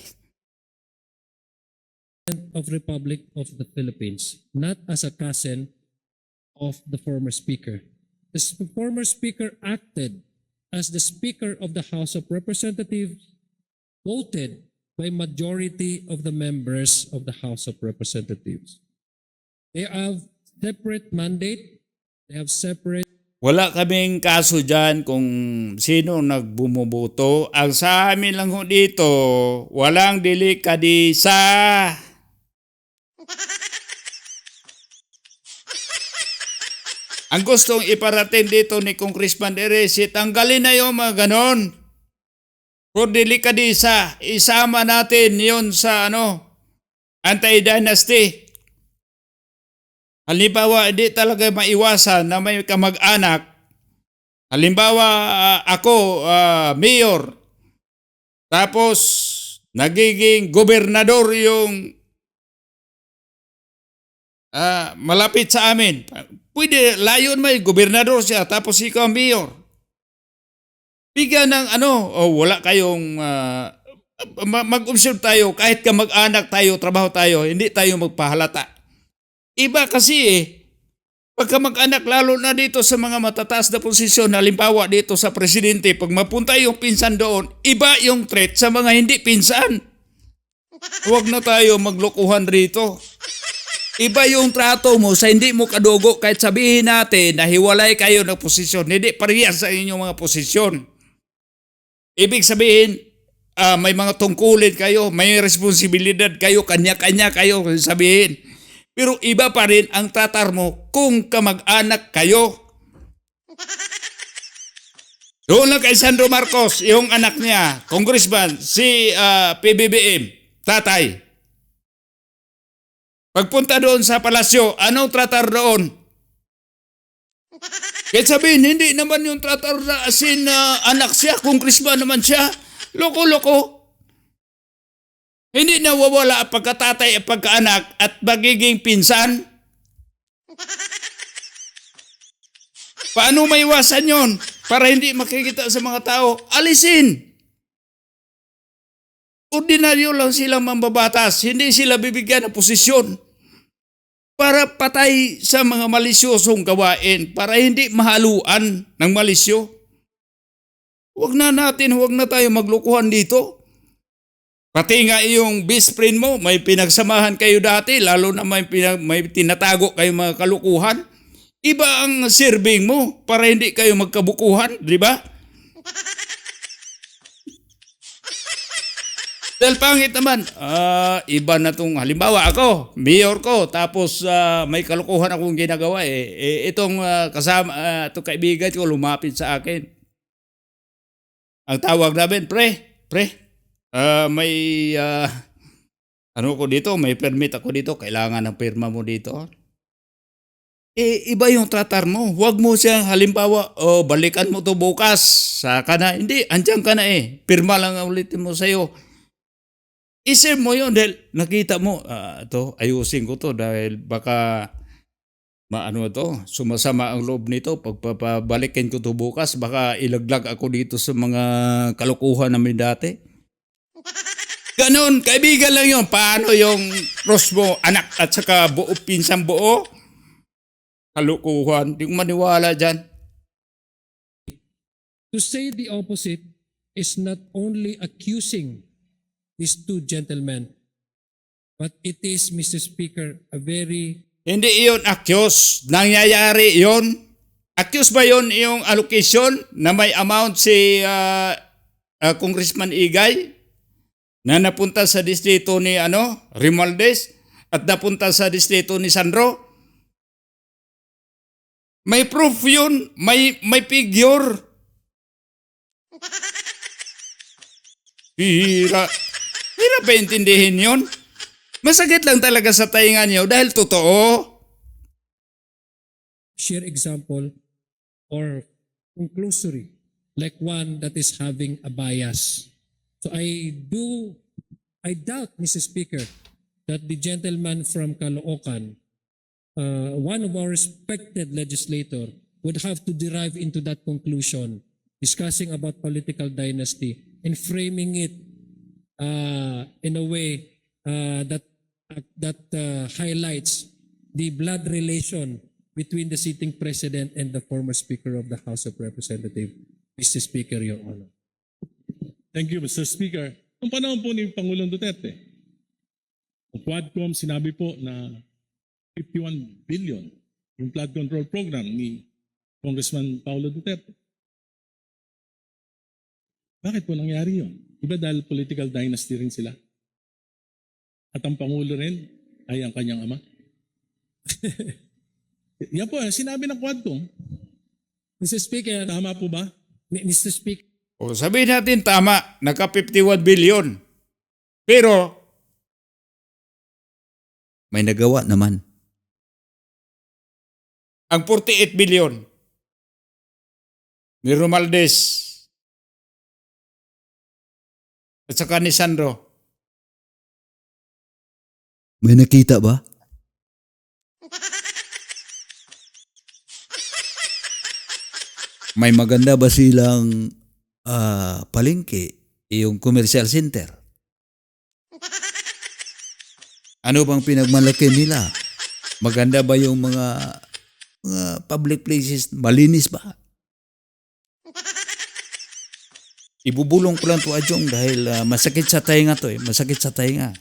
Of Republic of the Philippines, not as a cousin of the former speaker. The former speaker acted as the Speaker of the House of Representatives, voted by majority of the members of the House of Representatives. They have separate mandate, they have separate. Wala kaming kaso dyan kung sino nagbumuboto. Ang sa amin lang ho dito, walang delikadisa. Ang gustong iparating dito ni Congressman Erice, tanggalin na yung mga ganon. For delikadisa, isama natin yon sa anti-dynasty. Halimbawa, hindi talaga maiwasan na may kamag-anak. Halimbawa, ako, mayor. Tapos, nagiging gobernador yung malapit sa amin. Pwede, layon may gobernador siya, tapos ikaw ang mayor. Bigyan ng wala kayong, mag-observe tayo, kahit kamag-anak tayo, trabaho tayo, hindi tayo magpahalata. Iba kasi pagka mag-anak, lalo na dito sa mga matataas na posisyon, halimbawa dito sa presidente, pag mapunta yung pinsan doon, iba yung threat sa mga hindi pinsan. Huwag na tayo maglokohan rito. Iba yung trato mo sa hindi mo kadugo, kahit sabihin natin na hiwalay kayo ng posisyon, hindi parehas sa inyong mga posisyon. Ibig sabihin, may mga tungkulin kayo, may responsibilidad kayo, kanya-kanya kayo sabihin. Pero iba pa rin ang tratar mo kung kamag-anak kayo. Doon lang kay Sandro Marcos, yung anak niya, congressman, si PBBM, tatay. Pagpunta doon sa palasyo, anong tratar doon? Kahit sabihin, hindi naman yung tratar na asin anak siya, congressman naman siya. Loko-loko. Hindi nawawala ang pagkatatay at pagkaanak at magiging pinsan. Paano maiwasan yon? Para hindi makikita sa mga tao, alisin. Ordinaryo lang silang mambabatas, hindi sila bibigyan ng posisyon para patay sa mga malisyosong gawain, para hindi mahaluan ng malisyo. Huwag na tayo maglukuhan dito. Pati nga yung best friend mo, may pinagsamahan kayo dati, lalo na may tinatago kayo mga kalukuhan. Iba ang serving mo para hindi kayo magkabukuhan, di ba? Dahil pangit naman, iba na itong, halimbawa ako, mayor ko, tapos may kalukuhan akong ginagawa itong kasama, itong kaibigan ko lumapit sa akin. Ang tawag namin, pre, may ko dito, may permit ako dito, kailangan ng pirma mo dito. Iba yung tratar mo. Huwag mo siyang halimbawa, balikan mo to bukas, saka na. Hindi, andyan ka na pirma lang ulitin mo sa'yo. Isip mo yun dahil nakita mo, ayusin ko to dahil baka sumasama ang loob nito. Pagpapabalikin ko to bukas, baka ilaglag ako dito sa mga kalukuhan namin dati. Ganon, kaibigan lang yun. Paano yung cross mo, anak at saka buo, pinsang buo? Kalukuhan. Di ko maniwala dyan. To say the opposite is not only accusing these two gentlemen, but it is, Mr. Speaker, a very Hindi iyon accuse. Nangyayari yon. Accuse ba yon yung allocation na may amount si Congressman Igay na napunta sa distrito ni Romualdez at napunta sa distrito ni Sandro? May proof yun. May figure. Hira. Hira ba intindihin yun? Masakit lang talaga sa tainga niyo dahil totoo. share example or conclusory, like one that is having a bias. So I doubt, Mr. Speaker, that the gentleman from Caloocan, one of our respected legislator, would have to derive into that conclusion, discussing about political dynasty and framing it in a way that highlights the blood relation between the sitting president and the former Speaker of the House of Representatives. Mr. Speaker, Your Honor. Thank you, Mr. Speaker. Noong panahon po ni Pangulong Duterte, ang Quadcom sinabi po na 51 billion yung flood control program ni Congressman Paulo Duterte. Bakit po nangyari yun? Diba dahil political dynasty rin sila? At ang Pangulo rin ay ang kanyang ama? Yan po, sinabi ng Quadcom. Mr. Speaker, Tama po ba? Mr. Speaker, O sabihin natin tama, naka 51 billion. Pero May nagawa naman. ang 48 billion ni Romualdez at saka ni Sandro, May nakita ba? May maganda ba silang palengke, yung commercial center? Ano bang pinagmalaki nila? Maganda ba yung mga public places? Malinis ba? Ibubulong ko lang to, Adjong, dahil masakit sa tainga to. Masakit sa tainga.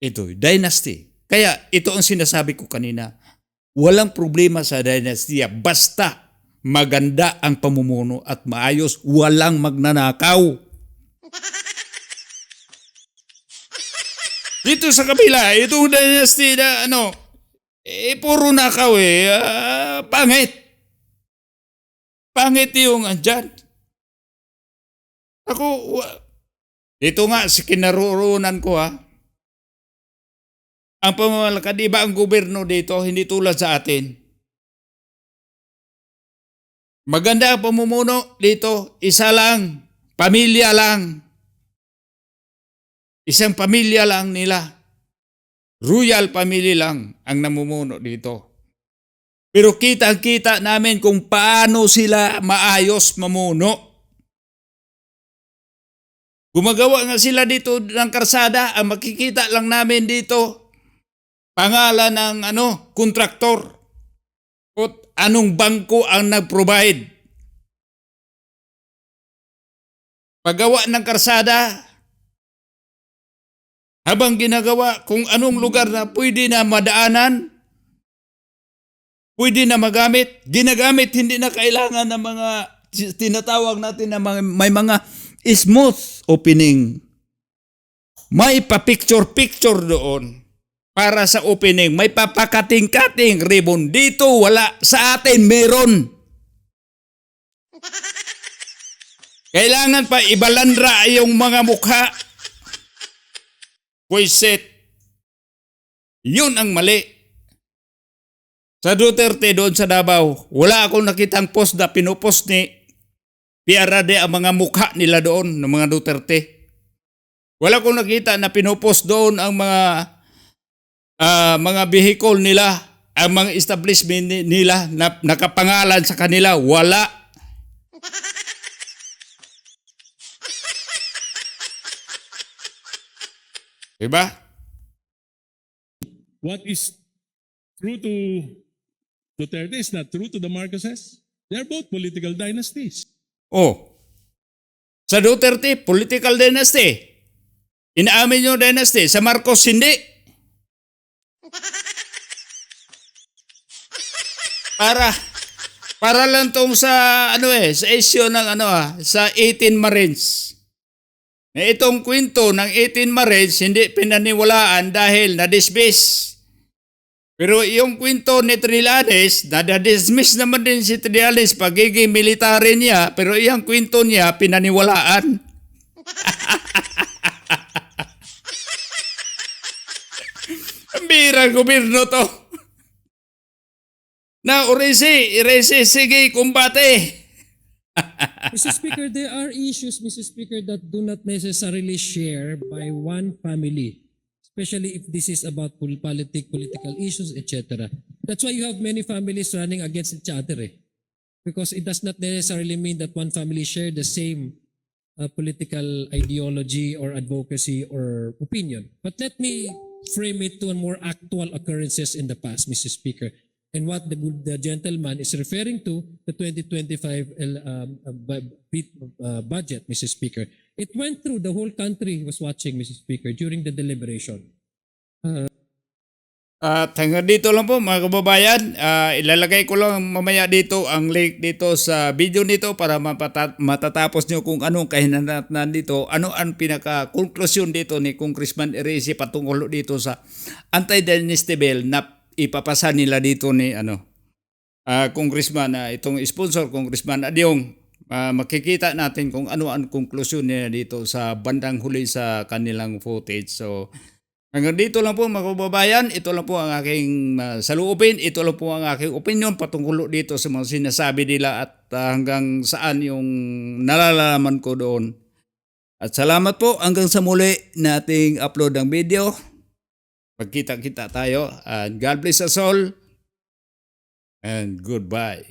Ito, dynasty. Kaya ito ang sinasabi ko kanina. Walang problema sa dynastiya basta maganda ang pamumuno at maayos, walang magnanakaw. Dito sa kabila, itong dynasty na puro nakaw pangit. Pangit yung andyan. Ito nga, si kinarurunan ko ang pamamalakad, iba ang gobyerno dito, hindi tulad sa atin. Maganda ang pamumuno dito, isa lang, pamilya lang. Isang pamilya lang nila. Royal family lang ang namumuno dito. Pero kita-kita namin kung paano sila maayos mamuno. Gumagawa nga sila dito ng karsada, ang makikita lang namin dito, pangalan ng kontraktor o anong bangko ang nag-provide. Paggawa ng karsada, habang ginagawa kung anong lugar na pwede na madaanan, pwede na magamit, ginagamit, hindi na kailangan ng mga tinatawag natin na may mga smooth opening. May pa-picture-picture doon. Para sa opening, may papakating-kating ribbon. Dito, wala. Sa atin, meron. Kailangan pa ibalandra yung mga mukha. Pwisit. Yun ang mali. Sa Duterte doon sa Davao, wala akong nakitang post na pinupost ni PRD ang mga mukha nila doon, ng mga Duterte. Wala akong nakita na pinupost doon ang mga vehicle nila, ang mga establishment nila na nakapangalan sa kanila, wala. Diba? What is true to Duterte is not true to the Marcoses. They're both political dynasties. Oh. Sa Duterte, political dynasty. Inaamin yung dynasty. Sa Marcos, hindi. Para lang tong sa sa issue ng sa 18 Marines. Na itong kwento ng 18 Marines hindi pinaniwalaan dahil na-dismiss. Pero yung kwento ni Trillanes, na-dismiss naman din si Trillanes pagiging military niya, pero yung kwento niya pinaniwalaan. Ang birang gobyerno to. Na Uresi, sige, kumbate. Mr. Speaker, there are issues, Mr. Speaker, that do not necessarily share by one family, especially if this is about political issues, etc. That's why you have many families running against each other. Because it does not necessarily mean that one family share the same political ideology or advocacy or opinion. But let me frame it to a more actual occurrences in the past, Mr. Speaker. And what the gentleman is referring to, the 2025 budget, Mr. Speaker. It went through, the whole country was watching, Mr. Speaker, during the deliberation. At hanggang dito lang po mga kababayan, ilalagay ko lang mamaya dito ang link dito sa video nito para matatapos nyo kung anong kahinatnan dito, ano ang pinaka-konklusyon dito ni Congressman Eresi patungkol dito sa anti-dynasty bill na ipapasa nila dito ni Congressman, itong sponsor, Congressman Adyong. Makikita natin kung ano ang konklusyon niya dito sa bandang huli sa kanilang footage. So, hanggang dito lang po mga kababayan, ito lang po ang aking saloobin, ito lang po ang aking opinion patungkol dito sa mga sinasabi nila at hanggang saan yung nalalaman ko doon. At salamat po hanggang sa muli nating upload ng video. Pagkita-kita tayo and God bless us all and goodbye.